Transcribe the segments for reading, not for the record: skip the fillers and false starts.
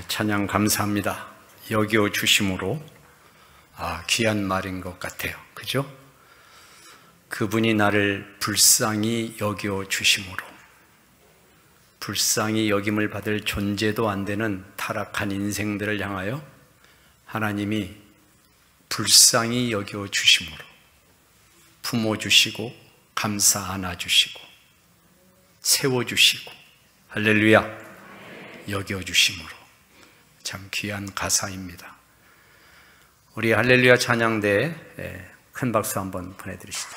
찬양 감사합니다. 여겨 주심으로 귀한 말인 것 같아요. 그죠? 그분이 나를 불쌍히 여겨 주심으로, 불쌍히 여김을 받을 존재도 안 되는 타락한 인생들을 향하여 하나님이 불쌍히 여겨 주심으로 품어주시고 감싸 안아주시고 세워주시고, 할렐루야, 여겨주심으로. 참 귀한 가사입니다. 우리 할렐루야 찬양대에 큰 박수 한번 보내드리시죠.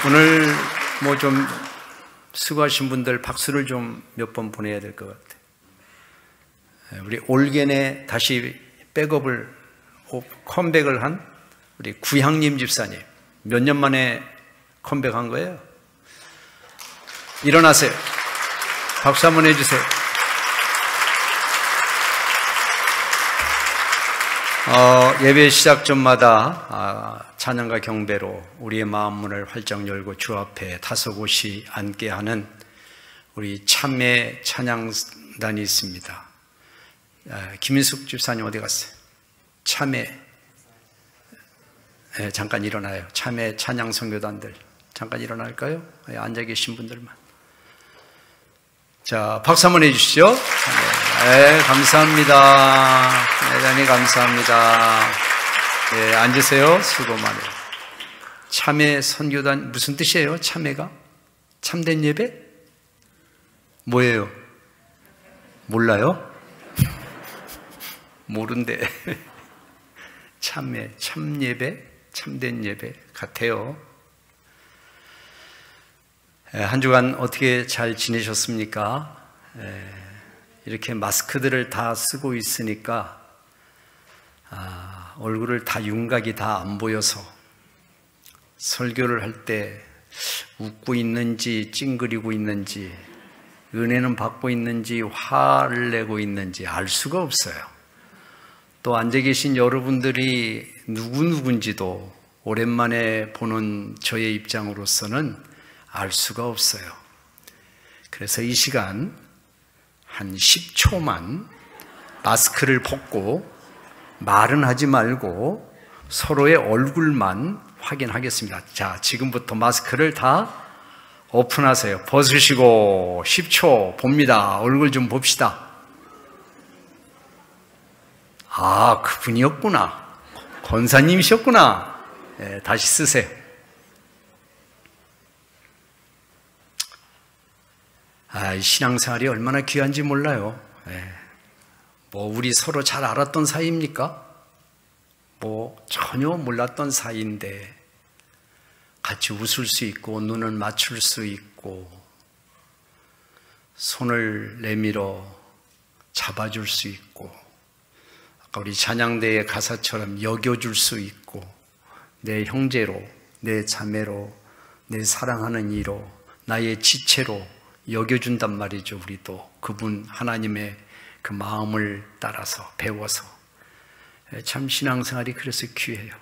오늘 좀 수고하신 분들 박수를 좀 몇 번 보내야 될 것 같아요. 우리 올겐에 다시 컴백을 한 우리 구향림 집사님, 몇 년 만에 컴백한 거예요. 일어나세요. 박수 한번 해주세요. 예배 시작 전마다 찬양과 경배로 우리의 마음 문을 활짝 열고 주 앞에 다소곳이 앉게 하는 우리 참회 찬양단이 있습니다. 김인숙 집사님 어디 갔어요? 참회, 잠깐 일어나요. 참회 찬양 선교단들 잠깐 일어날까요? 앉아 계신 분들만. 자, 박수 한번 해주시죠. 감사합니다. 대단히 감사합니다. 앉으세요. 수고 많아요. 참회 선교단 무슨 뜻이에요? 참회가? 참된 예배? 뭐예요? 몰라요? 모른대. 참회, 참예배, 참된 예배 같아요. 한 주간 어떻게 잘 지내셨습니까? 이렇게 마스크들을 다 쓰고 있으니까 얼굴을 다 윤곽이 다 안 보여서 설교를 할 때 웃고 있는지 찡그리고 있는지 은혜는 받고 있는지 화를 내고 있는지 알 수가 없어요. 또 앉아 계신 여러분들이 누군지도 오랜만에 보는 저의 입장으로서는 알 수가 없어요. 그래서 이 시간 한 10초만 마스크를 벗고 말은 하지 말고 서로의 얼굴만 확인하겠습니다. 자, 지금부터 마스크를 다 오픈하세요. 벗으시고 10초 봅니다. 얼굴 좀 봅시다. 그분이었구나. 권사님이셨구나. 다시 쓰세요. 이 신앙생활이 얼마나 귀한지 몰라요. 우리 서로 잘 알았던 사이입니까? 전혀 몰랐던 사이인데 같이 웃을 수 있고 눈을 맞출 수 있고 손을 내밀어 잡아줄 수 있고 아까 우리 찬양대의 가사처럼 여겨줄 수 있고 내 형제로, 내 자매로, 내 사랑하는 이로, 나의 지체로 여겨준단 말이죠. 우리도 그분 하나님의 그 마음을 따라서 배워서. 참 신앙생활이 그래서 귀해요.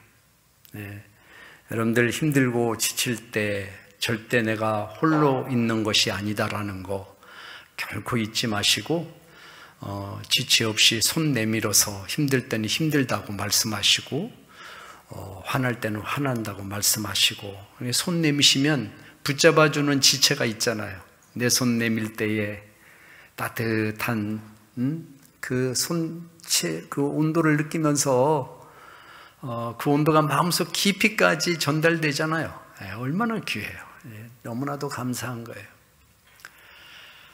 여러분들 힘들고 지칠 때 절대 내가 홀로 있는 것이 아니다라는 거 결코 잊지 마시고 지체 없이 손 내밀어서 힘들 때는 힘들다고 말씀하시고 화날 때는 화난다고 말씀하시고 손 내미시면 붙잡아주는 지체가 있잖아요. 내 손 내밀 때에 따뜻한 그 손체 그 온도를 느끼면서 그 온도가 마음속 깊이까지 전달되잖아요. 얼마나 귀해요. 너무나도 감사한 거예요.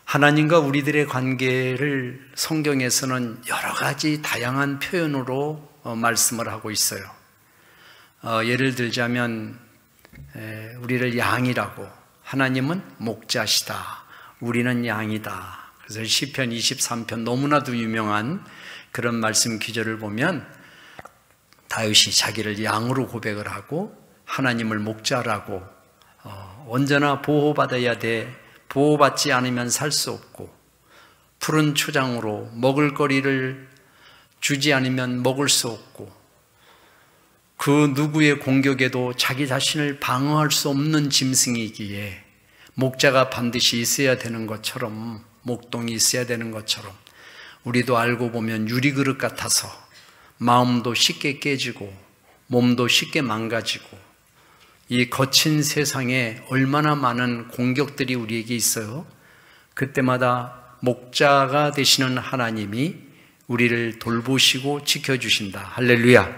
하나님과 우리들의 관계를 성경에서는 여러 가지 다양한 표현으로 말씀을 하고 있어요. 예를 들자면 우리를 양이라고, 하나님은 목자시다, 우리는 양이다. 그래서 시편 23편 너무나도 유명한 그런 말씀 기절을 보면 다윗이 자기를 양으로 고백을 하고 하나님을 목자라고 언제나 보호받아야 돼, 보호받지 않으면 살 수 없고 푸른 초장으로 먹을거리를 주지 않으면 먹을 수 없고 그 누구의 공격에도 자기 자신을 방어할 수 없는 짐승이기에 목자가 반드시 있어야 되는 것처럼, 목동이 있어야 되는 것처럼 우리도 알고 보면 유리그릇 같아서 마음도 쉽게 깨지고 몸도 쉽게 망가지고 이 거친 세상에 얼마나 많은 공격들이 우리에게 있어요. 그때마다 목자가 되시는 하나님이 우리를 돌보시고 지켜주신다. 할렐루야.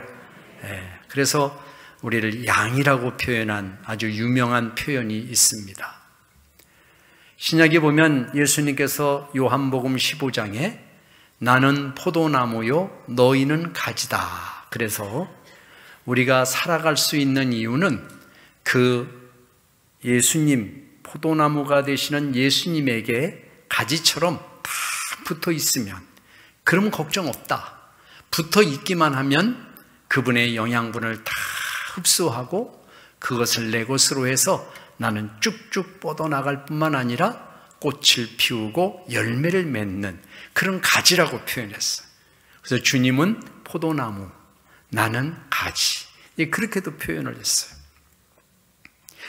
그래서 우리를 양이라고 표현한 아주 유명한 표현이 있습니다. 신약에 보면 예수님께서 요한복음 15장에 나는 포도나무요 너희는 가지다. 그래서 우리가 살아갈 수 있는 이유는 그 예수님, 포도나무가 되시는 예수님에게 가지처럼 다 붙어 있으면, 그럼 걱정 없다. 붙어 있기만 하면 그분의 영양분을 다 흡수하고 그것을 내 것으로 해서 나는 쭉쭉 뻗어나갈 뿐만 아니라 꽃을 피우고 열매를 맺는 그런 가지라고 표현했어요. 그래서 주님은 포도나무, 나는 가지, 그렇게도 표현을 했어요.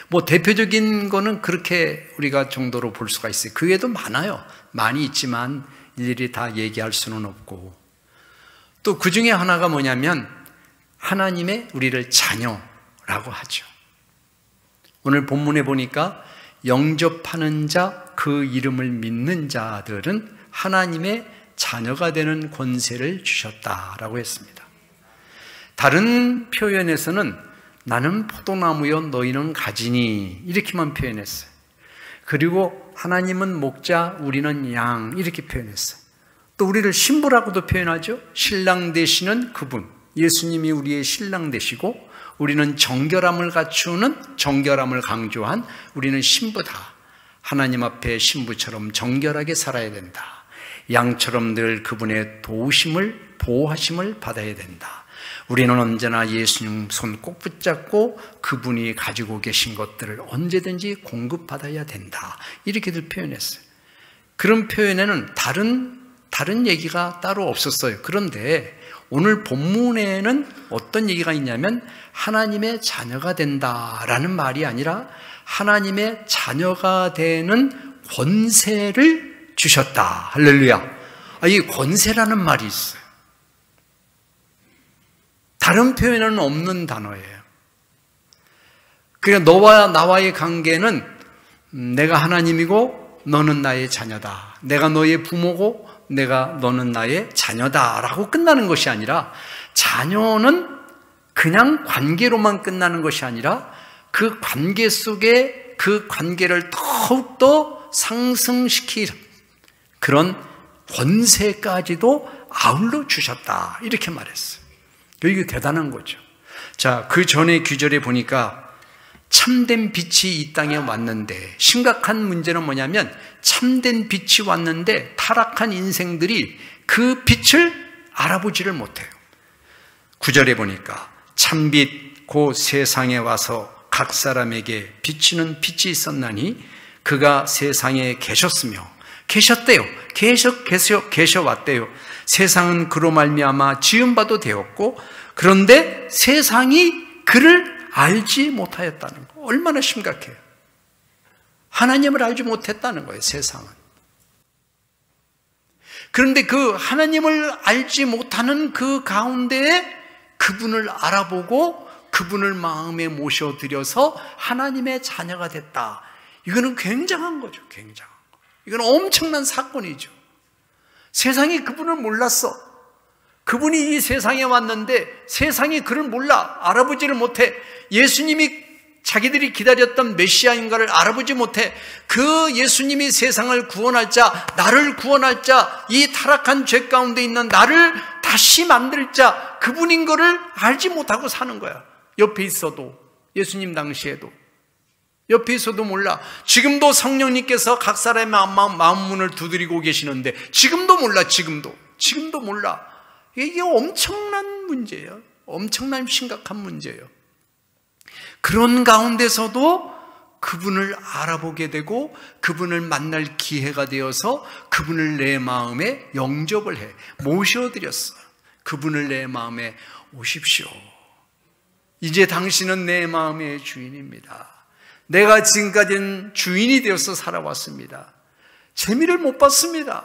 뭐 대표적인 거는 그렇게 우리가 정도로 볼 수가 있어요. 그 외에도 많아요. 많이 있지만 일일이 다 얘기할 수는 없고, 또 그 중에 하나가 뭐냐면 하나님의 우리를 자녀라고 하죠. 오늘 본문에 보니까 영접하는 자, 그 이름을 믿는 자들은 하나님의 자녀가 되는 권세를 주셨다라고 했습니다. 다른 표현에서는 나는 포도나무여 너희는 가지니 이렇게만 표현했어요. 그리고 하나님은 목자, 우리는 양 이렇게 표현했어요. 또 우리를 신부라고도 표현하죠. 신랑 되시는 그분, 예수님이 우리의 신랑 되시고 우리는 정결함을 갖추는, 정결함을 강조한 우리는 신부다. 하나님 앞에 신부처럼 정결하게 살아야 된다. 양처럼 늘 그분의 도우심을, 보호하심을 받아야 된다. 우리는 언제나 예수님 손 꼭 붙잡고 그분이 가지고 계신 것들을 언제든지 공급받아야 된다. 이렇게도 표현했어요. 그런 표현에는 다른 얘기가 따로 없었어요. 그런데 오늘 본문에는 어떤 얘기가 있냐면 하나님의 자녀가 된다라는 말이 아니라 하나님의 자녀가 되는 권세를 주셨다. 할렐루야. 이 권세라는 말이 있어요. 다른 표현은 없는 단어예요. 그러니까 너와 나와의 관계는 내가 하나님이고 너는 나의 자녀다. 내가 너의 부모고 너는 나의 자녀다라고 끝나는 것이 아니라, 자녀는 그냥 관계로만 끝나는 것이 아니라 그 관계 속에 그 관계를 더욱더 상승시킬 그런 권세까지도 아울러 주셨다. 이렇게 말했어요. 이게 대단한 거죠. 자, 그 전에 규절에 보니까 참된 빛이 이 땅에 왔는데, 심각한 문제는 뭐냐면 참된 빛이 왔는데 타락한 인생들이 그 빛을 알아보지를 못해요. 9절에 보니까 참빛 곧 세상에 와서 각 사람에게 비치는 빛이 있었나니 그가 세상에 계셨대요. 계셔왔대요. 세상은 그로 말미암아 지은 바도 되었고, 그런데 세상이 그를 알지 못하였다는 거. 얼마나 심각해요. 하나님을 알지 못했다는 거예요, 세상은. 그런데 그 하나님을 알지 못하는 그 가운데에 그분을 알아보고 그분을 마음에 모셔들여서 하나님의 자녀가 됐다. 이거는 굉장한 거죠. 굉장한 거. 이건 엄청난 사건이죠. 세상이 그분을 몰랐어. 그분이 이 세상에 왔는데 세상이 그를 몰라. 알아보지를 못해. 예수님이 자기들이 기다렸던 메시아인가를 알아보지 못해. 그 예수님이 세상을 구원할 자, 나를 구원할 자, 이 타락한 죄 가운데 있는 나를 다시 만들 자, 그분인 거를 알지 못하고 사는 거야. 옆에 있어도, 예수님 당시에도 옆에 있어도 몰라. 지금도 성령님께서 각 사람의 마음 문을 두드리고 계시는데 지금도 몰라. 지금도 몰라. 이게 엄청난 문제예요. 엄청난 심각한 문제예요. 그런 가운데서도 그분을 알아보게 되고 그분을 만날 기회가 되어서 그분을 내 마음에 영접을 해 모셔드렸어. 그분을 내 마음에 오십시오. 이제 당신은 내 마음의 주인입니다. 내가 지금까지는 주인이 되어서 살아왔습니다. 재미를 못 봤습니다.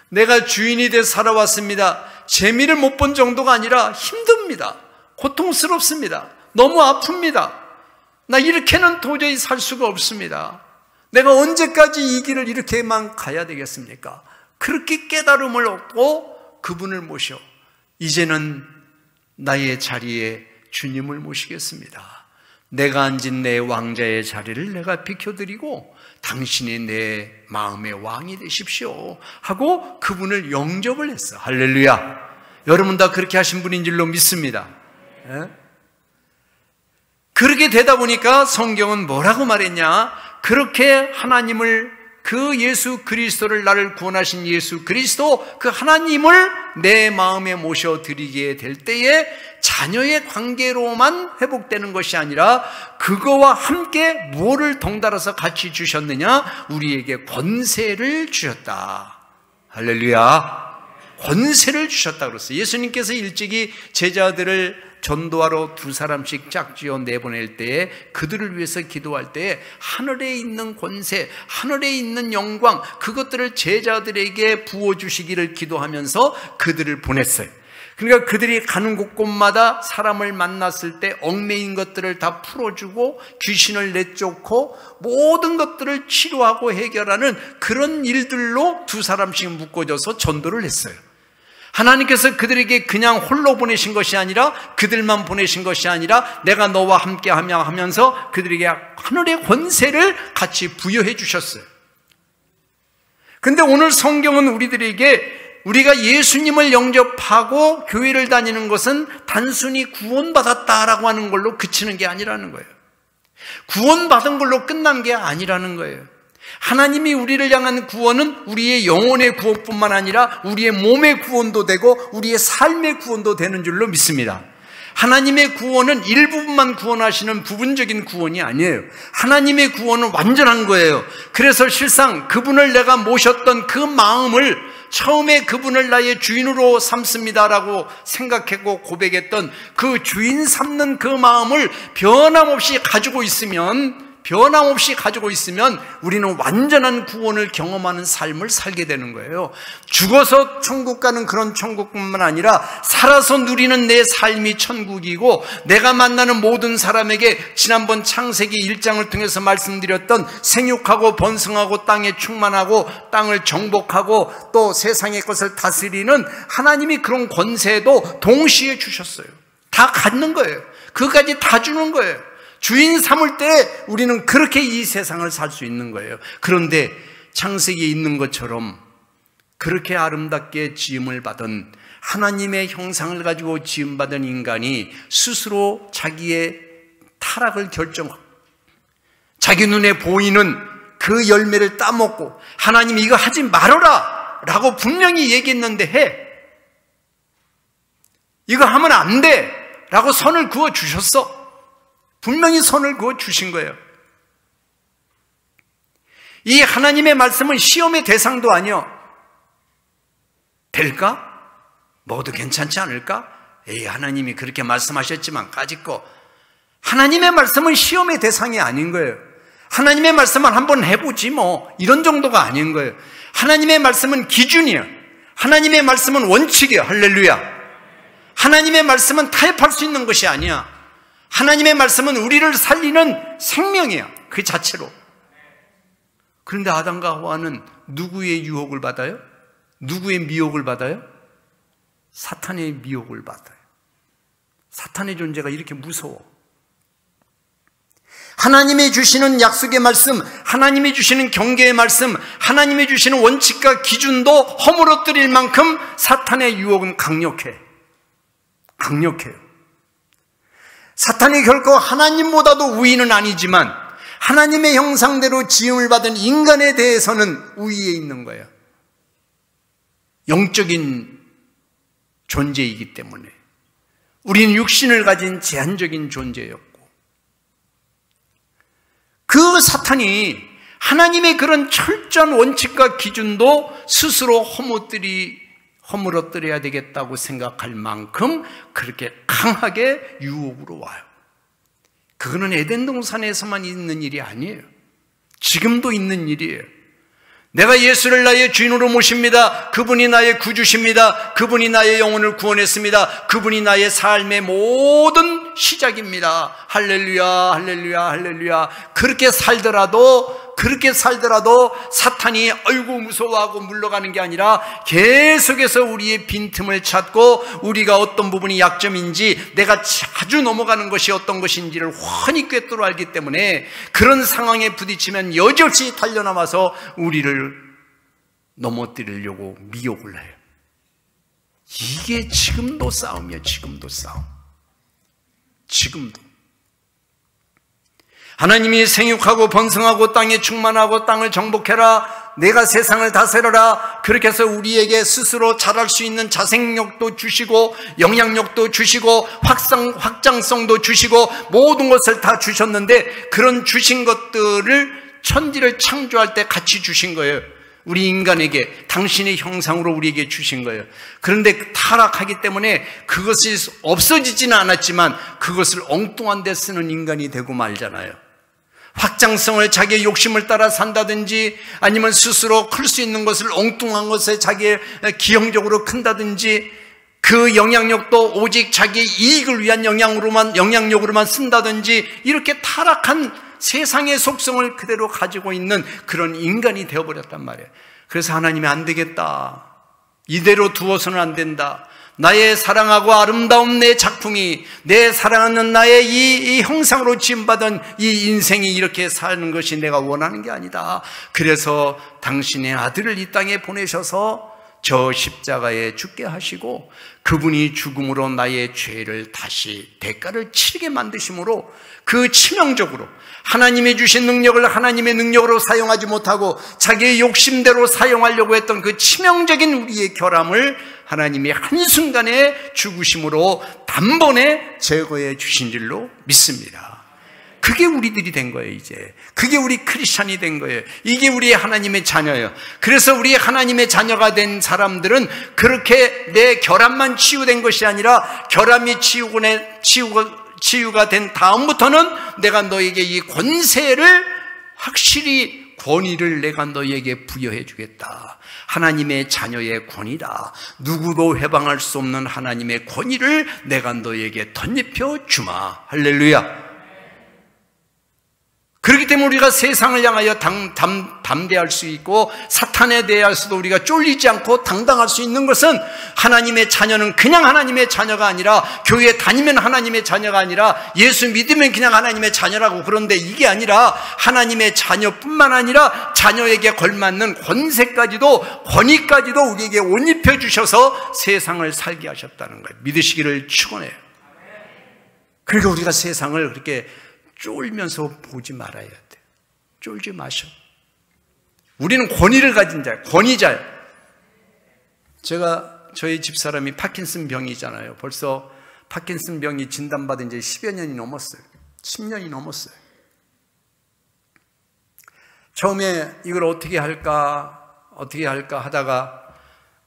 내가 주인이 되어 살아왔습니다. 재미를 못 본 정도가 아니라 힘듭니다. 고통스럽습니다. 너무 아픕니다. 나 이렇게는 도저히 살 수가 없습니다. 내가 언제까지 이 길을 이렇게만 가야 되겠습니까? 그렇게 깨달음을 얻고 그분을 모셔 이제는 나의 자리에 주님을 모시겠습니다. 내가 앉은 내 왕자의 자리를 내가 비켜드리고 당신이 내 마음의 왕이 되십시오 하고 그분을 영접을 했어. 할렐루야. 여러분 다 그렇게 하신 분인 줄로 믿습니다. 예? 그렇게 되다 보니까 성경은 뭐라고 말했냐? 그렇게 하나님을, 그 예수 그리스도를, 나를 구원하신 예수 그리스도, 그 하나님을 내 마음에 모셔드리게 될 때에 자녀의 관계로만 회복되는 것이 아니라 그거와 함께 뭐를 덩달아서 같이 주셨느냐? 우리에게 권세를 주셨다. 할렐루야. 권세를 주셨다 그랬어요. 예수님께서 일찍이 제자들을 전도하러 2사람씩 짝지어 내보낼 때에 그들을 위해서 기도할 때에 하늘에 있는 권세, 하늘에 있는 영광, 그것들을 제자들에게 부어주시기를 기도하면서 그들을 보냈어요. 그러니까 그들이 가는 곳곳마다 사람을 만났을 때 얽매인 것들을 다 풀어주고 귀신을 내쫓고 모든 것들을 치료하고 해결하는 그런 일들로 2사람씩 묶어져서 전도를 했어요. 하나님께서 그들에게 그냥 홀로 보내신 것이 아니라, 그들만 보내신 것이 아니라 내가 너와 함께하며 하면서 그들에게 하늘의 권세를 같이 부여해 주셨어요. 그런데 오늘 성경은 우리들에게 우리가 예수님을 영접하고 교회를 다니는 것은 단순히 구원받았다라고 하는 걸로 그치는 게 아니라는 거예요. 구원받은 걸로 끝난 게 아니라는 거예요. 하나님이 우리를 향한 구원은 우리의 영혼의 구원뿐만 아니라 우리의 몸의 구원도 되고 우리의 삶의 구원도 되는 줄로 믿습니다. 하나님의 구원은 일부분만 구원하시는 부분적인 구원이 아니에요. 하나님의 구원은 완전한 거예요. 그래서 실상 그분을 내가 모셨던 그 마음을, 처음에 그분을 나의 주인으로 삼습니다라고 생각하고 고백했던 그 주인 삼는 그 마음을 변함없이 가지고 있으면 우리는 완전한 구원을 경험하는 삶을 살게 되는 거예요. 죽어서 천국 가는 그런 천국뿐만 아니라 살아서 누리는 내 삶이 천국이고, 내가 만나는 모든 사람에게 지난번 창세기 1장을 통해서 말씀드렸던 생육하고 번성하고 땅에 충만하고 땅을 정복하고 또 세상의 것을 다스리는 하나님이 그런 권세도 동시에 주셨어요. 다 갖는 거예요. 그까지 다 주는 거예요. 주인 삼을 때 우리는 그렇게 이 세상을 살 수 있는 거예요. 그런데 창세기에 있는 것처럼 그렇게 아름답게 지음을 받은, 하나님의 형상을 가지고 지음받은 인간이 스스로 자기의 타락을 결정하고 자기 눈에 보이는 그 열매를 따먹고, 하나님이 이거 하지 말아라 라고 분명히 얘기했는데 이거 하면 안 돼 라고 선을 그어 주셨어. 분명히 선을 그어 주신 거예요. 이 하나님의 말씀은 시험의 대상도 아니요. 될까? 먹어도 괜찮지 않을까? 에이, 하나님이 그렇게 말씀하셨지만 까짓거. 하나님의 말씀은 시험의 대상이 아닌 거예요. 하나님의 말씀은 한번 해보지 뭐, 이런 정도가 아닌 거예요. 하나님의 말씀은 기준이야. 하나님의 말씀은 원칙이야. 할렐루야. 하나님의 말씀은 타협할 수 있는 것이 아니야. 하나님의 말씀은 우리를 살리는 생명이야, 그 자체로. 그런데 아담과 하와는 누구의 유혹을 받아요? 누구의 미혹을 받아요? 사탄의 미혹을 받아요. 사탄의 존재가 이렇게 무서워. 하나님이 주시는 약속의 말씀, 하나님이 주시는 경계의 말씀, 하나님이 주시는 원칙과 기준도 허물어뜨릴 만큼 사탄의 유혹은 강력해요. 사탄이 결코 하나님보다도 우위는 아니지만 하나님의 형상대로 지음을 받은 인간에 대해서는 우위에 있는 거예요. 영적인 존재이기 때문에. 우리는 육신을 가진 제한적인 존재였고, 그 사탄이 하나님의 그런 철저한 원칙과 기준도 스스로 허물어뜨려야 되겠다고 생각할 만큼 그렇게 강하게 유혹으로 와요. 그거는 에덴 동산에서만 있는 일이 아니에요. 지금도 있는 일이에요. 내가 예수를 나의 주인으로 모십니다. 그분이 나의 구주십니다. 그분이 나의 영혼을 구원했습니다. 그분이 나의 삶의 모든 시작입니다. 할렐루야, 할렐루야, 할렐루야. 그렇게 살더라도 사탄이 아이고 무서워하고 물러가는 게 아니라 계속해서 우리의 빈틈을 찾고 우리가 어떤 부분이 약점인지, 내가 자주 넘어가는 것이 어떤 것인지를 훤히 꿰뚫어 알기 때문에 그런 상황에 부딪히면 여지없이 달려나와서 우리를 넘어뜨리려고 미혹을 해요. 이게 지금도 싸움이에요. 지금도 싸움. 지금도. 하나님이 생육하고 번성하고 땅에 충만하고 땅을 정복해라, 내가 세상을 다스려라, 그렇게 해서 우리에게 스스로 자랄 수 있는 자생력도 주시고 영향력도 주시고 확장성도 주시고 모든 것을 다 주셨는데, 그런 주신 것들을 천지를 창조할 때 같이 주신 거예요. 우리 인간에게 당신의 형상으로 우리에게 주신 거예요. 그런데 타락하기 때문에 그것이 없어지지는 않았지만 그것을 엉뚱한 데 쓰는 인간이 되고 말잖아요. 확장성을 자기의 욕심을 따라 산다든지, 아니면 스스로 클 수 있는 것을 엉뚱한 것에 자기의 기형적으로 큰다든지, 그 영향력도 오직 자기의 이익을 위한 영향력으로만 쓴다든지, 이렇게 타락한 세상의 속성을 그대로 가지고 있는 그런 인간이 되어버렸단 말이에요. 그래서 하나님이 안 되겠다, 이대로 두어서는 안 된다, 나의 사랑하고 아름다운 내 작품이, 내 사랑하는 나의 이 형상으로 지음받은 이 인생이 이렇게 사는 것이 내가 원하는 게 아니다. 그래서 당신의 아들을 이 땅에 보내셔서 저 십자가에 죽게 하시고, 그분이 죽음으로 나의 죄를 다시 대가를 치르게 만드심으로, 그 치명적으로 하나님이 주신 능력을 하나님의 능력으로 사용하지 못하고 자기의 욕심대로 사용하려고 했던 그 치명적인 우리의 결함을 하나님이 한순간에 죽으심으로 단번에 제거해 주신 줄로 믿습니다. 그게 우리들이 된 거예요. 이제 그게 우리 크리스찬이 된 거예요. 이게 우리 하나님의 자녀예요. 그래서 우리 하나님의 자녀가 된 사람들은 그렇게 내 결함만 치유된 것이 아니라, 결함이 치유가 된 다음부터는 내가 너에게 이 권세를, 확실히 권위를 내가 너에게 부여해 주겠다. 하나님의 자녀의 권위다. 누구도 해방할 수 없는 하나님의 권위를 내가 너에게 덧입혀 주마. 할렐루야. 그렇기 때문에 우리가 세상을 향하여 담대할 수 있고, 사탄에 대해서도 우리가 쫄리지 않고 당당할 수 있는 것은, 하나님의 자녀는 그냥 하나님의 자녀가 아니라, 교회 다니면 하나님의 자녀가 아니라, 예수 믿으면 그냥 하나님의 자녀라고, 그런데 이게 아니라 하나님의 자녀뿐만 아니라 자녀에게 걸맞는 권위까지도 우리에게 옷 입혀 주셔서 세상을 살게 하셨다는 거예요. 믿으시기를 축원해요. 그러니까 우리가 세상을 그렇게 쫄면서 보지 말아야 돼요. 쫄지 마셔. 우리는 권위를 가진 자예요. 권위자예요. 저희 집사람이 파킨슨 병이잖아요. 벌써 파킨슨 병이 진단받은 지 10여 년이 넘었어요. 10년이 넘었어요. 처음에 이걸 어떻게 할까 하다가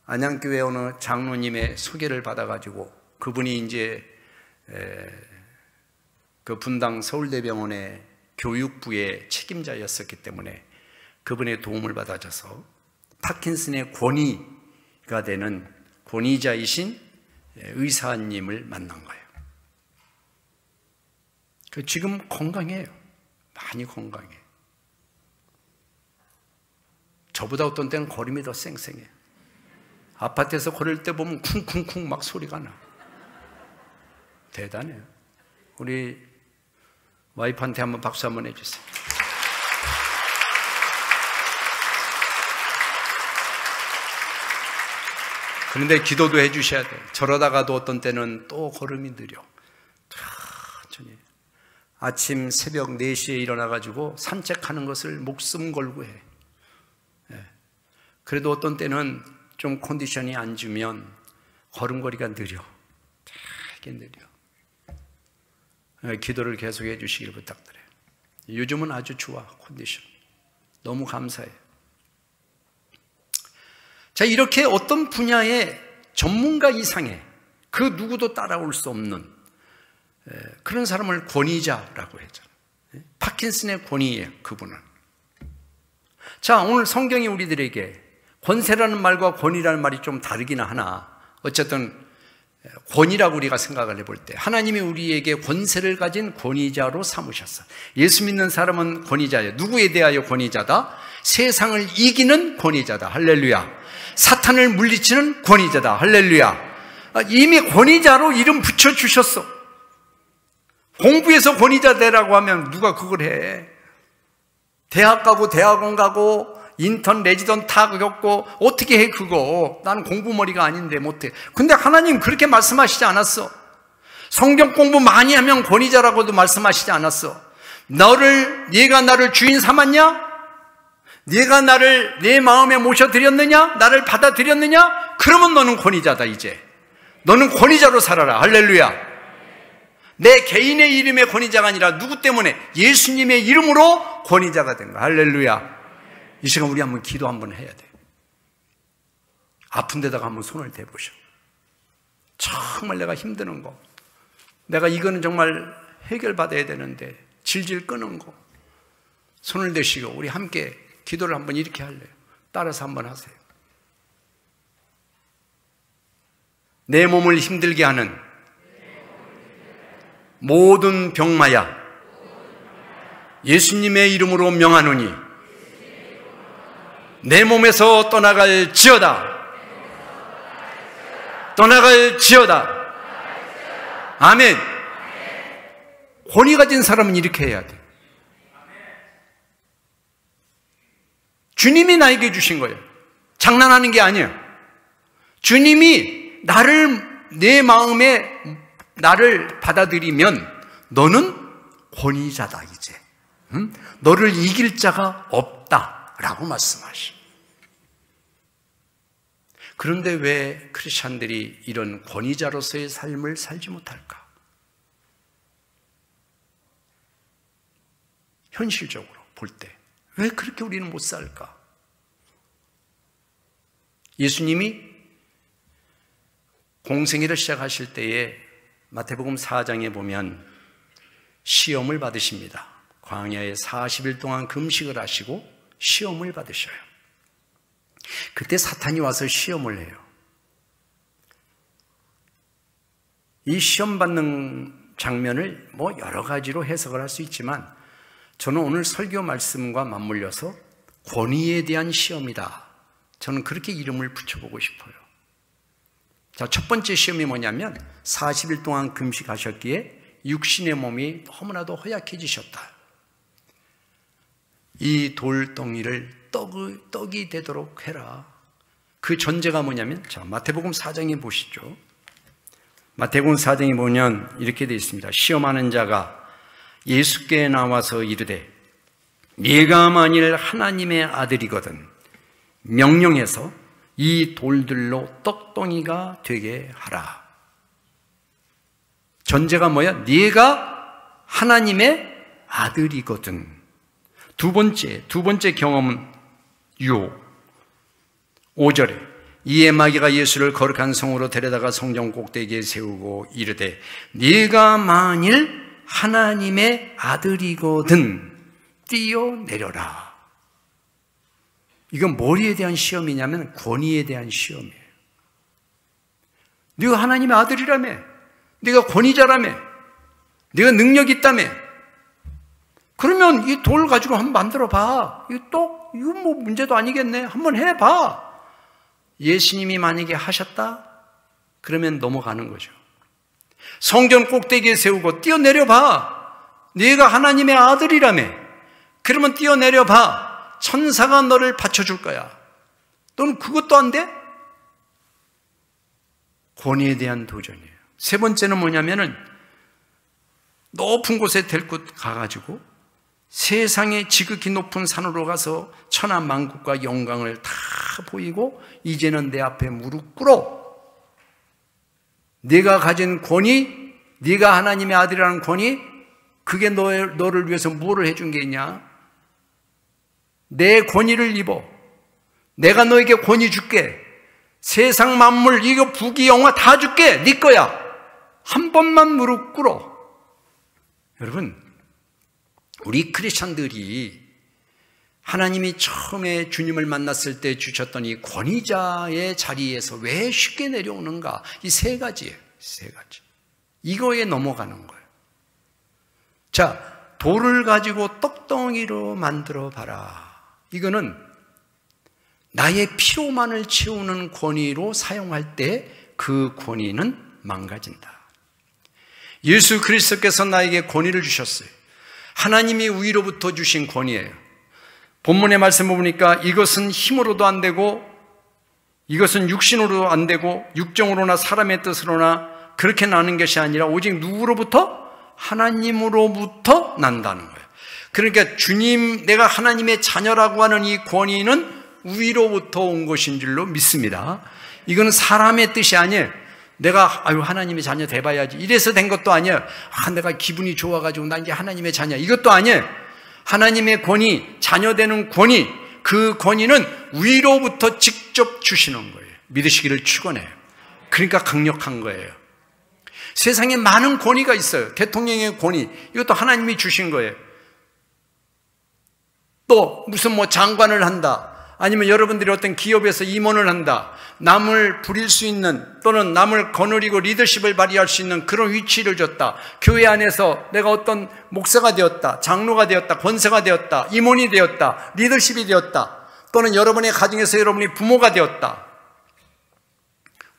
안양교회 어느 장로님의 소개를 받아가지고, 그분이 이제 그 분당 서울대병원의 교육부의 책임자였었기 때문에 그분의 도움을 받아줘서 파킨슨의 권위가 되는 권위자이신 의사님을 만난 거예요. 지금 건강해요. 많이 건강해요. 저보다 어떤 때는 걸음이 더 쌩쌩해요. 아파트에서 걸을 때 보면 쿵쿵쿵 막 소리가 나. 대단해요. 우리 와이프한테 한번 박수 한번 해주세요. 그런데 기도도 해주셔야 돼요. 저러다가도 어떤 때는 또 걸음이 느려. 천천히. 아침 새벽 4시에 일어나가지고 산책하는 것을 목숨 걸고 해. 그래도 어떤 때는 좀 컨디션이 안 좋으면 걸음걸이가 느려. 되게 느려. 기도를 계속해 주시길 부탁드려요. 요즘은 아주 좋아, 컨디션. 너무 감사해요. 자, 이렇게 어떤 분야의 전문가 이상의, 그 누구도 따라올 수 없는 그런 사람을 권위자라고 했잖아요. 파킨슨의 권위예요, 그분은. 자, 오늘 성경이 우리들에게 권세라는 말과 권위라는 말이 좀 다르긴 하나 어쨌든 권위라고 우리가 생각을 해볼 때 하나님이 우리에게 권세를 가진 권위자로 삼으셨어요. 예수 믿는 사람은 권위자예요. 누구에 대하여 권위자다? 세상을 이기는 권위자다. 할렐루야. 사탄을 물리치는 권위자다. 할렐루야. 이미 권위자로 이름 붙여주셨어. 공부해서 권위자 되라고 하면 누가 그걸 해? 대학 가고 대학원 가고 인턴 레지던트 다 겪고 어떻게 해 그거? 나는 공부머리가 아닌데 못해. 근데 하나님 그렇게 말씀하시지 않았어. 성경 공부 많이 하면 권위자라고도 말씀하시지 않았어. 네가 나를 주인 삼았냐? 네가 나를 내 마음에 모셔드렸느냐? 나를 받아들였느냐? 그러면 너는 권위자다. 이제 너는 권위자로 살아라. 할렐루야. 내 개인의 이름의 권위자가 아니라 누구 때문에? 예수님의 이름으로 권위자가 된 거야. 할렐루야. 이 시간 우리 한번 기도 한번 해야 돼. 아픈 데다가 한번 손을 대보셔. 정말 내가 힘드는 거, 내가 이거는 정말 해결받아야 되는데 질질 끄는 거, 손을 대시고 우리 함께 기도를 한번 이렇게 할래요. 따라서 한번 하세요. 내 몸을 힘들게 하는 모든 병마야 예수님의 이름으로 명하노니 내 몸에서 떠나갈지어다. 떠나갈지어다. 아멘. 권위 가진 사람은 이렇게 해야 돼. 주님이 나에게 주신 거예요. 장난하는 게 아니에요. 주님이 내 마음에 나를 받아들이면 너는 권위자다 이제. 너를 이길 자가 없다라고 말씀하시. 그런데 왜 크리스찬들이 이런 권위자로서의 삶을 살지 못할까? 현실적으로 볼 때 왜 그렇게 우리는 못 살까? 예수님이 공생애를 시작하실 때에 마태복음 4장에 보면 시험을 받으십니다. 광야에 40일 동안 금식을 하시고 시험을 받으셔요. 그때 사탄이 와서 시험을 해요. 이 시험 받는 장면을 여러 가지로 해석을 할 수 있지만 저는 오늘 설교 말씀과 맞물려서 권위에 대한 시험이다. 저는 그렇게 이름을 붙여보고 싶어요. 자, 첫 번째 시험이 뭐냐면 40일 동안 금식하셨기에 육신의 몸이 너무나도 허약해지셨다. 이 돌덩이를 떡이 되도록 해라. 그 전제가 뭐냐면, 자, 마태복음 4장에 보시죠. 마태복음 4장에 보면 이렇게 되어 있습니다. 시험하는 자가 예수께 나와서 이르되 네가 만일 하나님의 아들이거든 명령해서 이 돌들로 떡덩이가 되게 하라. 전제가 뭐야? 네가 하나님의 아들이거든. 두 번째 경험은 5절에 이에 마귀가 예수를 거룩한 성으로 데려다가 성전 꼭대기에 세우고 이르되 네가 만일 하나님의 아들이거든 뛰어내려라. 이건 뭐에 대한 시험이냐면 권위에 대한 시험이에요. 네가 하나님의 아들이라며, 네가 권위자라며, 네가 능력이 있다며, 그러면 이 돌 가지고 한번 만들어 봐. 이거 뭐 문제도 아니겠네. 한번 해봐. 예수님이 만약에 하셨다? 그러면 넘어가는 거죠. 성전 꼭대기에 세우고 뛰어내려 봐. 네가 하나님의 아들이라며. 그러면 뛰어내려 봐. 천사가 너를 받쳐줄 거야. 너는 그것도 안 돼? 권위에 대한 도전이에요. 세 번째는 뭐냐면은 높은 곳에 데리고 가가지고 세상의 지극히 높은 산으로 가서 천하만국과 영광을 다 보이고 이제는 내 앞에 무릎 꿇어. 네가 가진 권위, 네가 하나님의 아들이라는 권위, 그게 너를 위해서 무엇을 해준 게 있냐? 내 권위를 입어. 내가 너에게 권위 줄게. 세상 만물, 이거 부귀 영화 다 줄게. 네 거야. 한 번만 무릎 꿇어. 여러분, 우리 크리스천들이 하나님이 처음에 주님을 만났을 때 주셨던 이 권위자의 자리에서 왜 쉽게 내려오는가? 이 세 가지예요. 세 가지. 이거에 넘어가는 거예요. 자, 돌을 가지고 떡덩이로 만들어 봐라. 이거는 나의 피로만을 채우는 권위로 사용할 때 그 권위는 망가진다. 예수 그리스도께서 나에게 권위를 주셨어요. 하나님이 위로부터 주신 권위예요. 본문의 말씀을 보니까 이것은 힘으로도 안 되고 이것은 육신으로도 안 되고 육정으로나 사람의 뜻으로나 그렇게 나는 것이 아니라 오직 누구로부터? 하나님으로부터 난다는 거예요. 그러니까 주님, 내가 하나님의 자녀라고 하는 이 권위는 위로부터 온 것인 줄로 믿습니다. 이거는 사람의 뜻이 아니에요. 내가 하나님의 자녀 돼봐야지 이래서 된 것도 아니에요. 내가 기분이 좋아가지고 나 이제 하나님의 자녀, 이것도 아니에요. 하나님의 권위, 자녀 되는 권위, 그 권위는 위로부터 직접 주시는 거예요. 믿으시기를 축원해요. 그러니까 강력한 거예요. 세상에 많은 권위가 있어요. 대통령의 권위, 이것도 하나님이 주신 거예요. 또 무슨 장관을 한다, 아니면 여러분들이 어떤 기업에서 임원을 한다, 남을 부릴 수 있는 또는 남을 거느리고 리더십을 발휘할 수 있는 그런 위치를 줬다. 교회 안에서 내가 어떤 목사가 되었다, 장로가 되었다, 권사가 되었다, 임원이 되었다, 리더십이 되었다, 또는 여러분의 가정에서 여러분이 부모가 되었다.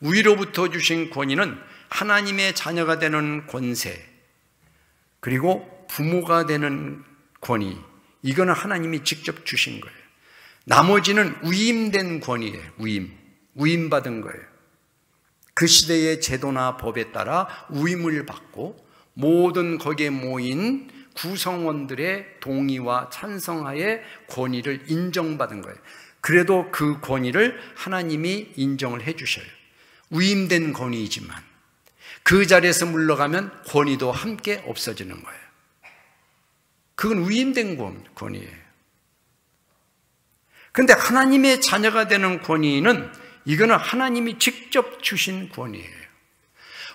위로부터 주신 권위는 하나님의 자녀가 되는 권세, 그리고 부모가 되는 권위, 이거는 하나님이 직접 주신 거예요. 나머지는 위임된 권위예요. 위임받은 거예요. 그 시대의 제도나 법에 따라 위임을 받고 모든 거기에 모인 구성원들의 동의와 찬성하에 권위를 인정받은 거예요. 그래도 그 권위를 하나님이 인정을 해 주셔요. 위임된 권위이지만 그 자리에서 물러가면 권위도 함께 없어지는 거예요. 그건 위임된 권위예요. 그런데 하나님의 자녀가 되는 권위는 이거는 하나님이 직접 주신 권위예요.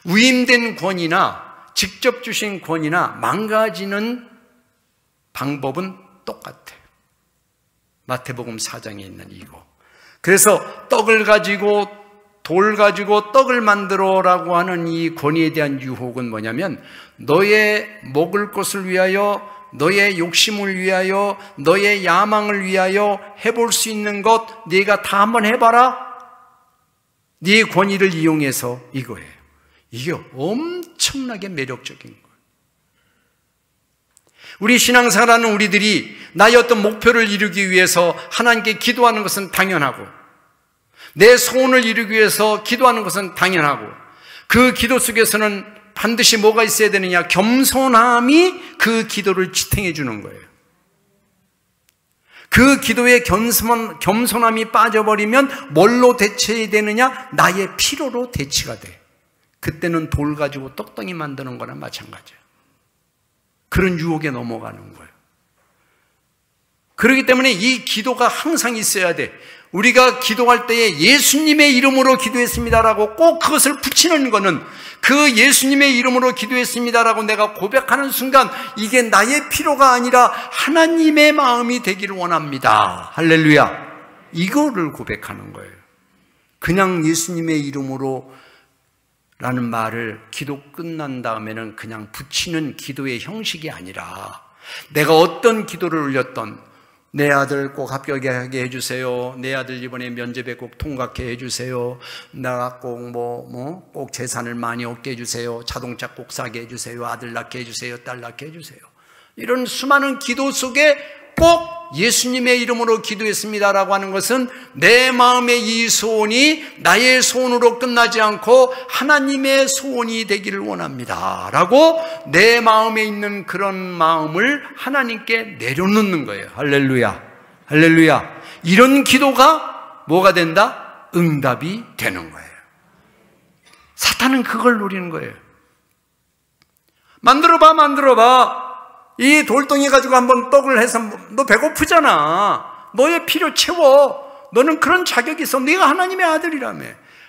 위임된 권위나 직접 주신 권위나 망가지는 방법은 똑같아요. 마태복음 4장에 있는 이거. 그래서 떡을 가지고 돌 가지고 떡을 만들어라고 하는 이 권위에 대한 유혹은 뭐냐면 너의 먹을 것을 위하여, 너의 욕심을 위하여, 너의 야망을 위하여 해볼 수 있는 것 네가 다 한번 해봐라. 네 권위를 이용해서 이거예요. 이게 엄청나게 매력적인 거예요. 우리 신앙생활하는 우리들이 나의 어떤 목표를 이루기 위해서 하나님께 기도하는 것은 당연하고, 내 소원을 이루기 위해서 기도하는 것은 당연하고, 그 기도 속에서는 반드시 뭐가 있어야 되느냐? 겸손함이 그 기도를 지탱해 주는 거예요. 그 기도에 겸손함이 빠져버리면 뭘로 대체해야 되느냐? 나의 피로로 대치가 돼. 그때는 돌 가지고 떡덩이 만드는 거나 마찬가지예요. 그런 유혹에 넘어가는 거예요. 그렇기 때문에 이 기도가 항상 있어야 돼. 우리가 기도할 때에 예수님의 이름으로 기도했습니다라고 꼭 그것을 붙이는 거는, 그 예수님의 이름으로 기도했습니다라고 내가 고백하는 순간 이게 나의 필요가 아니라 하나님의 마음이 되기를 원합니다. 할렐루야. 이거를 고백하는 거예요. 그냥 예수님의 이름으로 라는 말을 기도 끝난 다음에는 그냥 붙이는 기도의 형식이 아니라, 내가 어떤 기도를 올렸던, 내 아들 꼭 합격하게 해주세요, 내 아들 이번에 면접에 꼭 통과하게 해주세요, 내가 꼭 재산을 많이 얻게 해주세요, 자동차 꼭 사게 해주세요, 아들 낳게 해주세요, 딸 낳게 해주세요, 이런 수많은 기도 속에 꼭 예수님의 이름으로 기도했습니다라고 하는 것은 내 마음의 이 소원이 나의 소원으로 끝나지 않고 하나님의 소원이 되기를 원합니다 라고 내 마음에 있는 그런 마음을 하나님께 내려놓는 거예요. 할렐루야, 할렐루야. 이런 기도가 뭐가 된다? 응답이 되는 거예요. 사탄은 그걸 노리는 거예요. 만들어봐. 이 돌덩이 가지고 한번 떡을 해서, 너 배고프잖아, 너의 필요 채워, 너는 그런 자격이 있어, 네가 하나님의 아들이라며.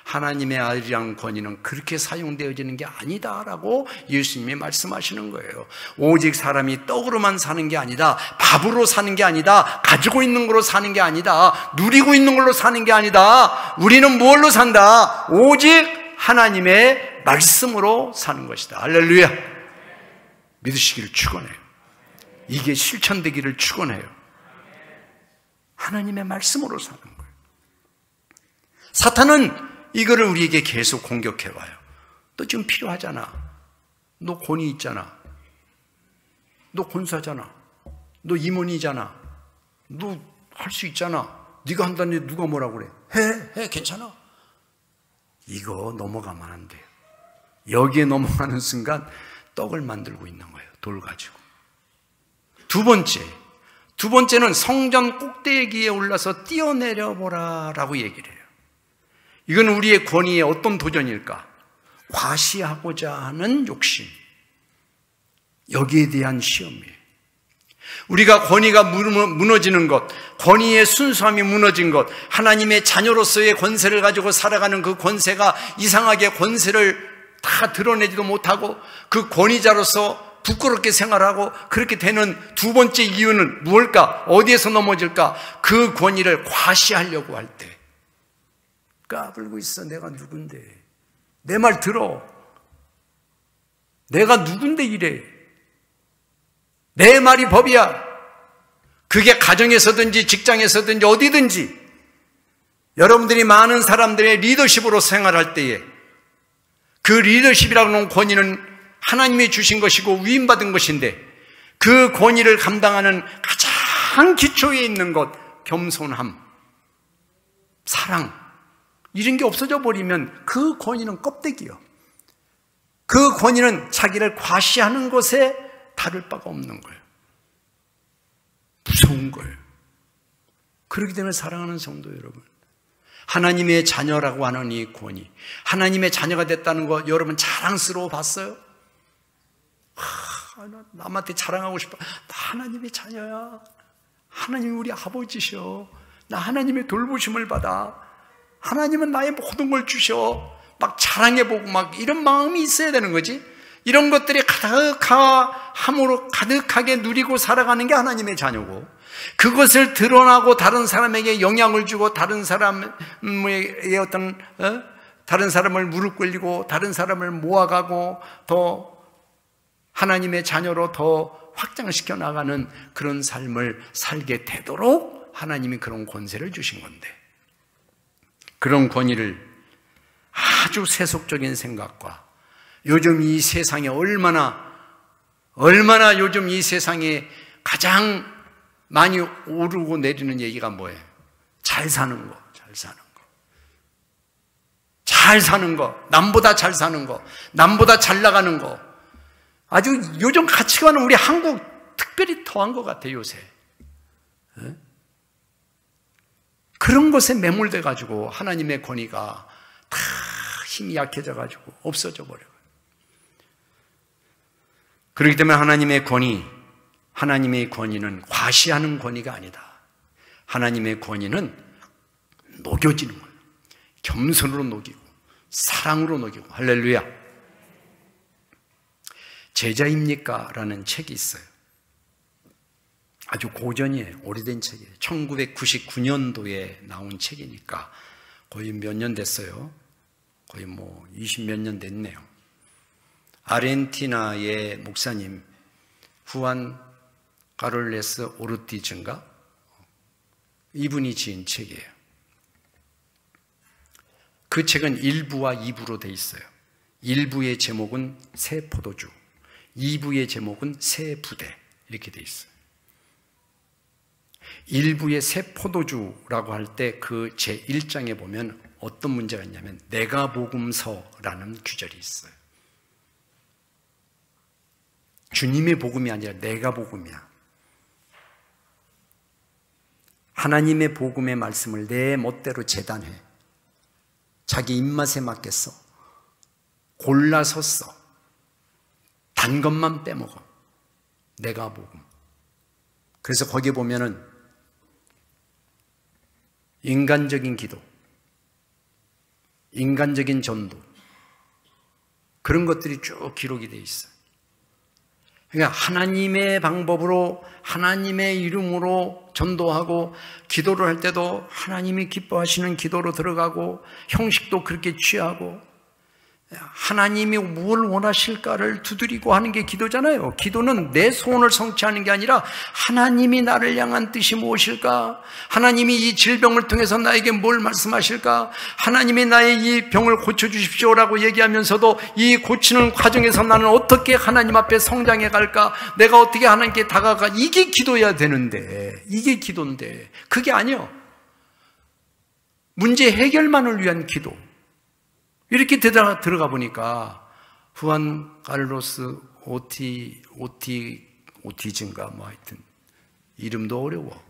하나님의 아들이라는 권위는 그렇게 사용되어지는 게 아니다라고 예수님이 말씀하시는 거예요. 오직 사람이 떡으로만 사는 게 아니다, 밥으로 사는 게 아니다, 가지고 있는 걸로 사는 게 아니다, 누리고 있는 걸로 사는 게 아니다. 우리는 뭘로 산다? 오직 하나님의 말씀으로 사는 것이다. 할렐루야. 믿으시기를 축원해요. 이게 실천되기를 축원해요. 하나님의 말씀으로 사는 거예요. 사탄은 이거를 우리에게 계속 공격해와요. 너 지금 필요하잖아. 너 권위 있잖아. 너 권사잖아. 너 임원이잖아. 너 할 수 있잖아. 네가 한다는데 누가 뭐라고 그래? 해, 괜찮아. 이거 넘어가면 안 돼요. 여기에 넘어가는 순간 떡을 만들고 있는 거예요. 돌 가지고. 두 번째는 성전 꼭대기에 올라서 뛰어내려 보라 라고 얘기를 해요. 이건 우리의 권위의 어떤 도전일까? 과시하고자 하는 욕심, 여기에 대한 시험이에요. 우리가 권위가 무너지는 것, 권위의 순수함이 무너진 것, 하나님의 자녀로서의 권세를 가지고 살아가는 그 권세가 이상하게 권세를 다 드러내지도 못하고 그 권위자로서 부끄럽게 생활하고 그렇게 되는 두 번째 이유는 무엇일까? 어디에서 넘어질까? 그 권위를 과시하려고 할 때. 까불고 있어. 내가 누군데. 내 말 들어. 내가 누군데 이래. 내 말이 법이야. 그게 가정에서든지 직장에서든지 어디든지 여러분들이 많은 사람들의 리더십으로 생활할 때에 그 리더십이라고 하는 권위는 하나님이 주신 것이고 위임받은 것인데 그 권위를 감당하는 가장 기초에 있는 것, 겸손함, 사랑, 이런 게 없어져 버리면 그 권위는 껍데기요. 그 권위는 자기를 과시하는 것에 다를 바가 없는 거예요. 무서운 거예요. 그렇기 때문에 사랑하는 성도 여러분, 하나님의 자녀라고 하는 이 권위, 하나님의 자녀가 됐다는 거 여러분 자랑스러워 봤어요? 남한테 자랑하고 싶어. 나 하나님의 자녀야. 하나님이 우리 아버지셔. 나 하나님의 돌보심을 받아. 하나님은 나의 모든 걸 주셔. 막 자랑해보고 막 이런 마음이 있어야 되는 거지. 이런 것들이 가득함으로 가득하게 누리고 살아가는 게 하나님의 자녀고, 그것을 드러나고 다른 사람에게 영향을 주고 다른 사람의 어떤 다른 사람을 무릎 꿇리고 다른 사람을 모아가고 더 하나님의 자녀로 더 확장시켜 나가는 그런 삶을 살게 되도록 하나님이 그런 권세를 주신 건데, 그런 권위를 아주 세속적인 생각과 요즘 이 세상에 얼마나 요즘 이 세상에 가장 많이 오르고 내리는 얘기가 뭐예요? 잘 사는 거, 남보다 잘 사는 거, 남보다 잘 나가는 거. 아주 요즘 가치관은 우리 한국 특별히 더한 것 같아요, 요새. 그런 것에 매몰돼 가지고 하나님의 권위가 다 힘이 약해져 가지고 없어져 버려요. 그렇기 때문에 하나님의 권위는 과시하는 권위가 아니다. 하나님의 권위는 녹여지는 거예요. 겸손으로 녹이고 사랑으로 녹이고. 할렐루야. 제자입니까? 라는 책이 있어요. 아주 고전이에요. 오래된 책이에요. 1999년도에 나온 책이니까 거의 몇 년 됐어요. 거의 20몇 년 됐네요. 아르헨티나의 목사님 후안 카를레스 오르티즈인가? 이분이 지은 책이에요. 그 책은 1부와 2부로 돼 있어요. 1부의 제목은 새 포도주, 2부의 제목은 새 부대, 이렇게 돼 있어요. 1부의 새 포도주라고 할 때 그 제1장에 보면 어떤 문제가 있냐면 내가복음서라는 규절이 있어요. 주님의 복음이 아니라 내가 복음이야. 하나님의 복음의 말씀을 내 멋대로 재단해. 자기 입맛에 맞게 써. 골라서 써. 단 것만 빼먹어. 내가 복음. 그래서 거기에 보면은 인간적인 기도, 인간적인 전도, 그런 것들이 쭉 기록이 되어 있어요. 그러니까 하나님의 방법으로, 하나님의 이름으로 전도하고, 기도를 할 때도 하나님이 기뻐하시는 기도로 들어가고, 형식도 그렇게 취하고, 하나님이 뭘 원하실까를 두드리고 하는 게 기도잖아요. 기도는 내 소원을 성취하는 게 아니라 하나님이 나를 향한 뜻이 무엇일까? 하나님이 이 질병을 통해서 나에게 뭘 말씀하실까? 하나님이 나의 이 병을 고쳐주십시오라고 얘기하면서도 이 고치는 과정에서 나는 어떻게 하나님 앞에 성장해 갈까? 내가 어떻게 하나님께 다가가? 이게 기도해야 되는데, 이게 기도인데 그게 아니요. 문제 해결만을 위한 기도. 이렇게 들어가 보니까 후안 카를로스 오티즈인가 뭐 하여튼 이름도 어려워.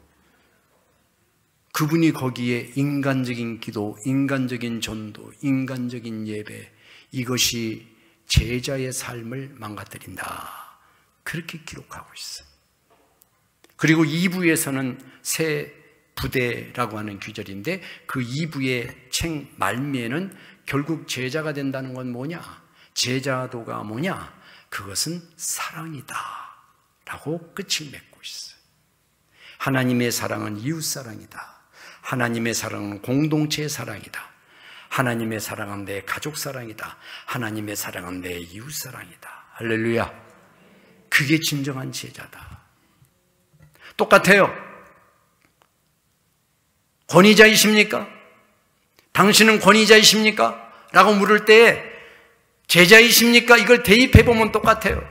그분이 거기에 인간적인 기도, 인간적인 전도, 인간적인 예배, 이것이 제자의 삶을 망가뜨린다, 그렇게 기록하고 있어요. 그리고 2부에서는 새 부대라고 하는 규절인데, 그 2부의 책 말미에는 결국 제자가 된다는 건 뭐냐? 제자도가 뭐냐? 그것은 사랑이다 라고 끝을 맺고 있어요. 하나님의 사랑은 이웃사랑이다. 하나님의 사랑은 공동체의 사랑이다. 하나님의 사랑은 내 가족 사랑이다. 하나님의 사랑은 내 이웃사랑이다. 할렐루야. 그게 진정한 제자다. 똑같아요. 권위자이십니까? 당신은 권위자이십니까? 라고 물을 때에 제자이십니까? 이걸 대입해보면 똑같아요.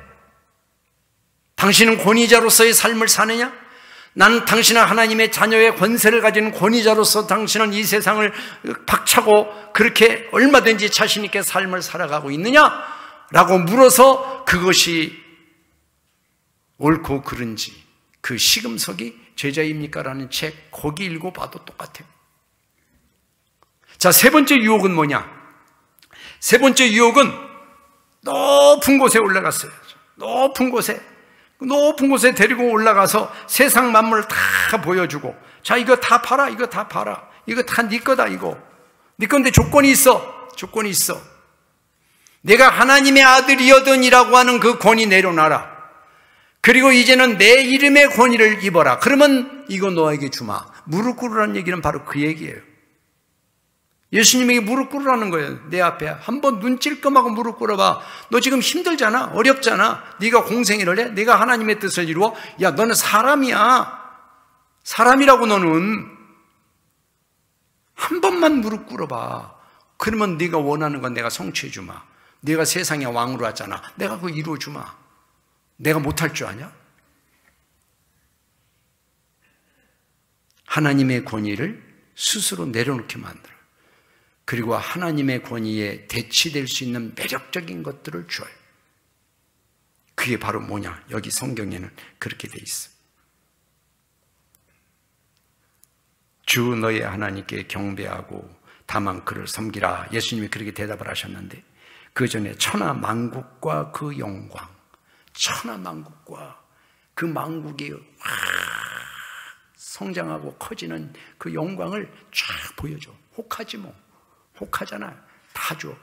당신은 권위자로서의 삶을 사느냐? 나는 당신은 하나님의 자녀의 권세를 가지는 권위자로서 당신은 이 세상을 박차고 그렇게 얼마든지 자신 있게 삶을 살아가고 있느냐? 라고 물어서 그것이 옳고 그른지, 그 시금석이 제자입니까? 라는 책 거기 읽어봐도 똑같아요. 자, 세 번째 유혹은 뭐냐? 세 번째 유혹은 높은 곳에 올라갔어요. 높은 곳에 데리고 올라가서 세상 만물을 다 보여주고, 자, 이거 다 팔아, 이거 다 팔아, 이거 다 네 거다, 이거 네 건데 조건이 있어. 내가 하나님의 아들이여든이라고 하는 그 권위 내려놔라. 그리고 이제는 내 이름의 권위를 입어라. 그러면 이거 너에게 주마. 무릎 꿇으라는 얘기는 바로 그 얘기예요. 예수님에게 무릎 꿇으라는 거예요. 내 앞에 한번 눈 찔끔하고 무릎 꿇어봐. 너 지금 힘들잖아, 어렵잖아. 네가 공생애를 해, 네가 하나님의 뜻을 이루어. 야, 너는 사람이야. 사람이라고. 너는 한 번만 무릎 꿇어봐. 그러면 네가 원하는 건 내가 성취해 주마. 네가 세상의 왕으로 왔잖아. 내가 그거 이루어 주마. 내가 못할 줄 아냐? 하나님의 권위를 스스로 내려놓게 만들어. 그리고 하나님의 권위에 대치될 수 있는 매력적인 것들을 줘요. 그게 바로 뭐냐? 여기 성경에는 그렇게 돼 있어요. 주 너의 하나님께 경배하고 다만 그를 섬기라. 예수님이 그렇게 대답을 하셨는데, 그 전에 천하 만국과 그 영광, 천하 만국과 그 만국이 성장하고 커지는 그 영광을 쫙 보여줘. 혹하지 뭐. 혹하잖아. 다 줘.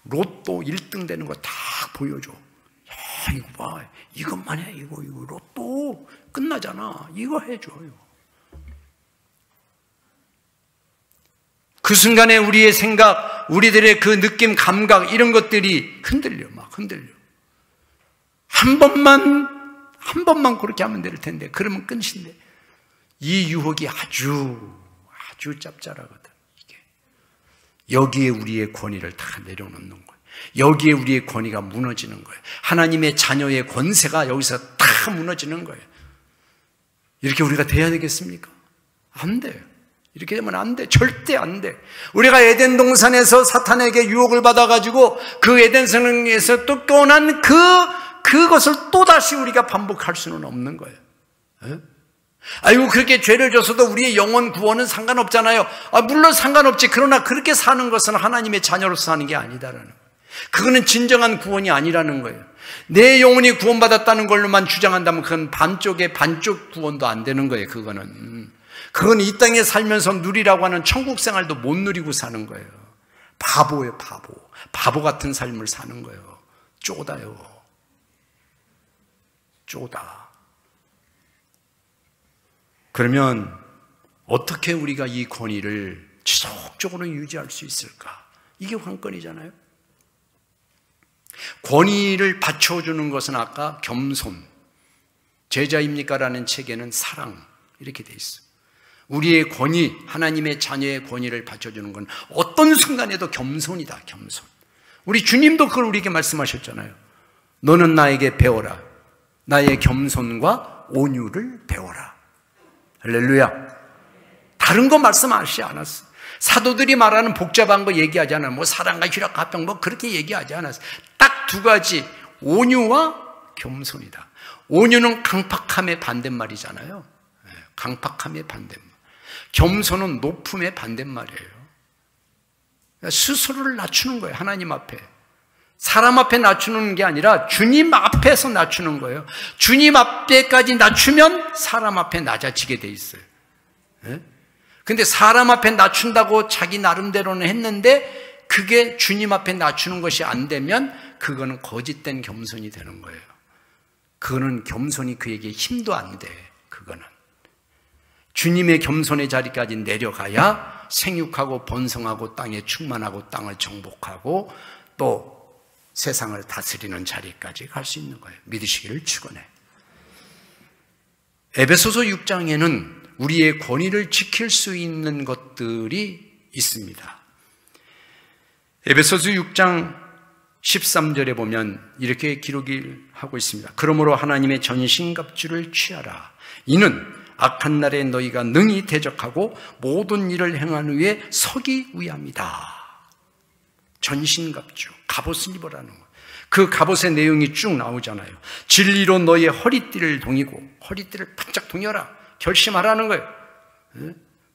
로또 1등 되는 거 다 보여줘. 야, 이거 봐. 이것만 해. 이거 로또 끝나잖아. 이거 해줘요. 그 순간에 우리의 생각, 우리들의 그 느낌, 감각, 이런 것들이 막 흔들려. 한 번만 그렇게 하면 될 텐데, 그러면 끝인데. 이 유혹이 아주 짭짤하거든. 여기에 우리의 권위를 다 내려놓는 거예요. 여기에 우리의 권위가 무너지는 거예요. 하나님의 자녀의 권세가 여기서 다 무너지는 거예요. 이렇게 우리가 돼야 되겠습니까? 안 돼요. 이렇게 되면 안 돼. 절대 안 돼. 우리가 에덴 동산에서 사탄에게 유혹을 받아가지고 그 에덴 성에서 또 깨어난 그것을 또다시 우리가 반복할 수는 없는 거예요. 에? 아이고, 그렇게 죄를 져서도 우리의 영혼 구원은 상관없잖아요. 물론 상관없지. 그러나 그렇게 사는 것은 하나님의 자녀로서 사는 게 아니다라는 거예요. 그거는 진정한 구원이 아니라는 거예요. 내 영혼이 구원받았다는 걸로만 주장한다면 그건 반쪽 구원도 안 되는 거예요. 그건 이 땅에 살면서 누리라고 하는 천국 생활도 못 누리고 사는 거예요. 바보예요, 바보. 바보 같은 삶을 사는 거예요. 쪼다요. 쪼다. 그러면 어떻게 우리가 이 권위를 지속적으로 유지할 수 있을까? 이게 관건이잖아요. 권위를 받쳐주는 것은 아까 겸손, 제자입니까? 라는 책에는 사랑, 이렇게 돼 있어요. 우리의 권위, 하나님의 자녀의 권위를 받쳐주는 건 어떤 순간에도 겸손이다, 겸손. 우리 주님도 그걸 우리에게 말씀하셨잖아요. 너는 나에게 배워라. 나의 겸손과 온유를 배워라. 할렐루야. 다른 거 말씀하시지 않았어. 사도들이 말하는 복잡한 거 얘기하지 않아요. 뭐 사랑과 희락과 화평 뭐 그렇게 얘기하지 않았어. 딱 두 가지, 온유와 겸손이다. 온유는 강팍함의 반대말이잖아요. 강팍함의 반대말. 겸손은 높음의 반대말이에요. 스스로를 낮추는 거예요. 하나님 앞에. 사람 앞에 낮추는 게 아니라 주님 앞에서 낮추는 거예요. 주님 앞에까지 낮추면 사람 앞에 낮아지게 돼 있어요. 근데 사람 앞에 낮춘다고 자기 나름대로는 했는데 그게 주님 앞에 낮추는 것이 안 되면 그거는 거짓된 겸손이 되는 거예요. 그거는 겸손이 그에게 힘도 안 돼. 그거는 주님의 겸손의 자리까지 내려가야 생육하고 번성하고 땅에 충만하고 땅을 정복하고 또 세상을 다스리는 자리까지 갈 수 있는 거예요. 믿으시기를 축원해. 에베소서 6장에는 우리의 권위를 지킬 수 있는 것들이 있습니다. 에베소서 6장 13절에 보면 이렇게 기록을 하고 있습니다. 그러므로 하나님의 전신갑주를 취하라. 이는 악한 날에 너희가 능히 대적하고 모든 일을 행한 후에 서기 위함이다. 전신갑주, 갑옷을 입으라는 거예요. 그 갑옷의 내용이 쭉 나오잖아요. 진리로 너희의 허리띠를 동이고, 허리띠를 바짝 동여라. 결심하라는 거예요.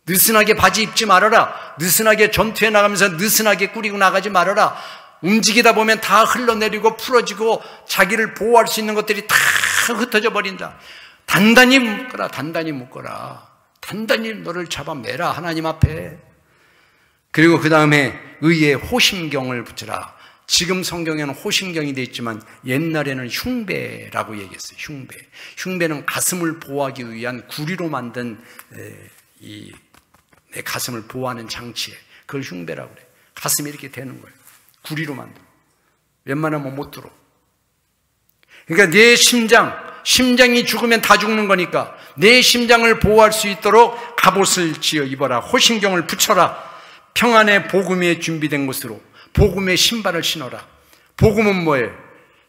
느슨하게 바지 입지 말아라. 느슨하게 전투에 나가면서 느슨하게 꾸리고 나가지 말아라. 움직이다 보면 다 흘러내리고 풀어지고 자기를 보호할 수 있는 것들이 다 흩어져 버린다. 단단히 묶어라. 단단히 묶어라. 단단히 너를 잡아매라. 하나님 앞에. 그리고 그 다음에 의의 호심경을 붙여라. 지금 성경에는 호심경이 되어 있지만 옛날에는 흉배라고 얘기했어요. 흉배. 흉배는 가슴을 보호하기 위한 구리로 만든 내 가슴을 보호하는 장치에 그걸 흉배라고 그래요. 가슴이 이렇게 되는 거예요. 구리로 만들고 웬만하면 못 들어. 그러니까 내 심장이 죽으면 다 죽는 거니까 내 심장을 보호할 수 있도록 갑옷을 지어 입어라. 호심경을 붙여라. 평안의 복음이 준비된 곳으로 복음의 신발을 신어라. 복음은 뭐예요?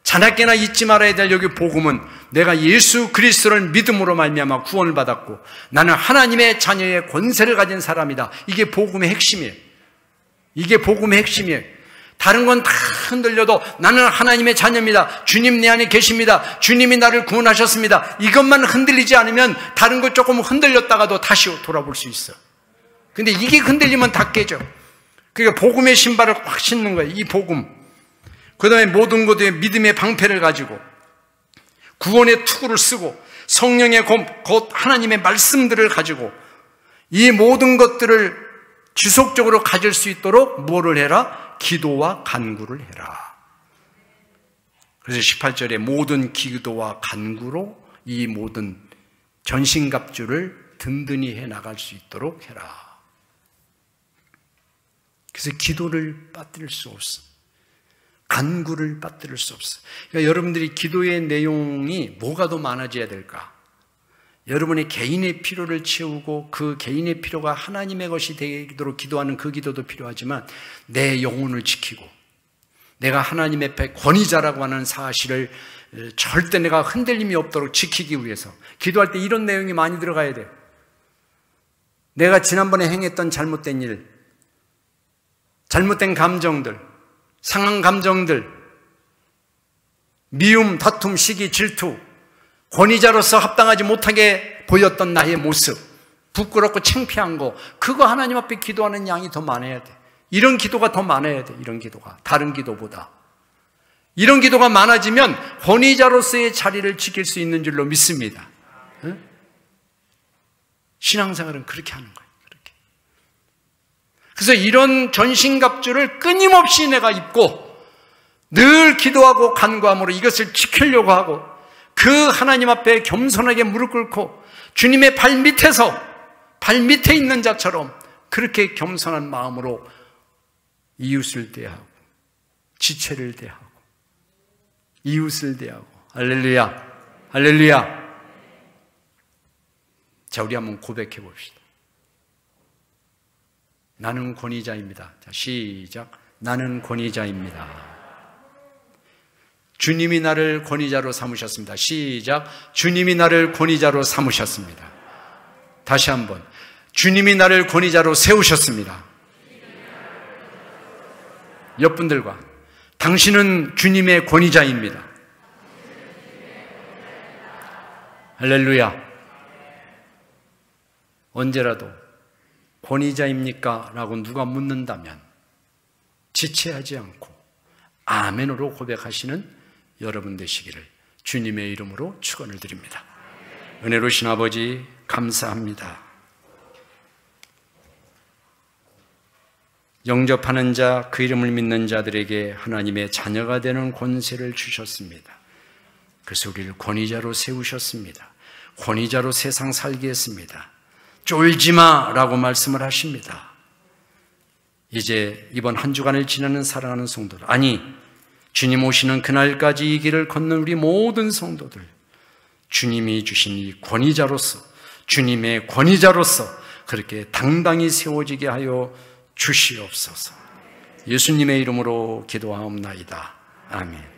자나깨나 잊지 말아야 될 여기 복음은 내가 예수 그리스도를 믿음으로 말미암아 구원을 받았고 나는 하나님의 자녀의 권세를 가진 사람이다. 이게 복음의 핵심이에요. 이게 복음의 핵심이에요. 다른 건 다 흔들려도 나는 하나님의 자녀입니다. 주님 내 안에 계십니다. 주님이 나를 구원하셨습니다. 이것만 흔들리지 않으면 다른 것 조금 흔들렸다가도 다시 돌아볼 수 있어. 근데 이게 흔들리면 다 깨져. 그러니까 복음의 신발을 확 신는 거예요. 이 복음. 그 다음에 모든 것에 믿음의 방패를 가지고 구원의 투구를 쓰고 성령의 곧 하나님의 말씀들을 가지고 이 모든 것들을 지속적으로 가질 수 있도록 뭐를 해라? 기도와 간구를 해라. 그래서 18절에 모든 기도와 간구로 이 모든 전신갑주를 든든히 해나갈 수 있도록 해라. 그래서 기도를 빠뜨릴 수 없어. 간구를 빠뜨릴 수 없어. 그러니까 여러분들이 기도의 내용이 뭐가 더 많아져야 될까? 여러분의 개인의 필요를 채우고 그 개인의 필요가 하나님의 것이 되도록 기도하는 그 기도도 필요하지만 내 영혼을 지키고 내가 하나님의 앞에 권위자라고 하는 사실을 절대 내가 흔들림이 없도록 지키기 위해서 기도할 때 이런 내용이 많이 들어가야 돼. 내가 지난번에 행했던 잘못된 일, 잘못된 감정들, 상한 감정들, 미움, 다툼, 시기, 질투, 권위자로서 합당하지 못하게 보였던 나의 모습, 부끄럽고 창피한 거, 그거 하나님 앞에 기도하는 양이 더 많아야 돼. 이런 기도가 더 많아야 돼. 이런 기도가 다른 기도보다. 이런 기도가 많아지면 권위자로서의 자리를 지킬 수 있는 줄로 믿습니다. 응? 신앙생활은 그렇게 하는 거예요. 그렇게. 그래서 이런 전신갑주를 끊임없이 내가 입고 늘 기도하고 간구함으로 이것을 지키려고 하고 그 하나님 앞에 겸손하게 무릎 꿇고 주님의 발 밑에 있는 자처럼 그렇게 겸손한 마음으로 이웃을 대하고 지체를 대하고 이웃을 대하고 할렐루야, 할렐루야. 자, 우리 한번 고백해 봅시다. 나는 권위자입니다. 자, 시작. 나는 권위자입니다. 주님이 나를 권위자로 삼으셨습니다. 시작. 주님이 나를 권위자로 삼으셨습니다. 다시 한번. 주님이 나를 권위자로 세우셨습니다. 옆분들과 당신은 주님의 권위자입니다. 할렐루야. 언제라도 권위자입니까? 라고 누가 묻는다면 지체하지 않고 아멘으로 고백하시는 여러분 되시기를 주님의 이름으로 축원을 드립니다. 은혜로우신 아버지 감사합니다. 영접하는 자, 그 이름을 믿는 자들에게 하나님의 자녀가 되는 권세를 주셨습니다. 그래서 우리를 권위자로 세우셨습니다. 권위자로 세상 살게 했습니다. 쫄지마 라고 말씀을 하십니다. 이제 이번 한 주간을 지나는 사랑하는 성도들, 아니 주님 오시는 그날까지 이 길을 걷는 우리 모든 성도들, 주님이 주신 이 권위자로서, 주님의 권위자로서 그렇게 당당히 세워지게 하여 주시옵소서. 예수님의 이름으로 기도하옵나이다. 아멘.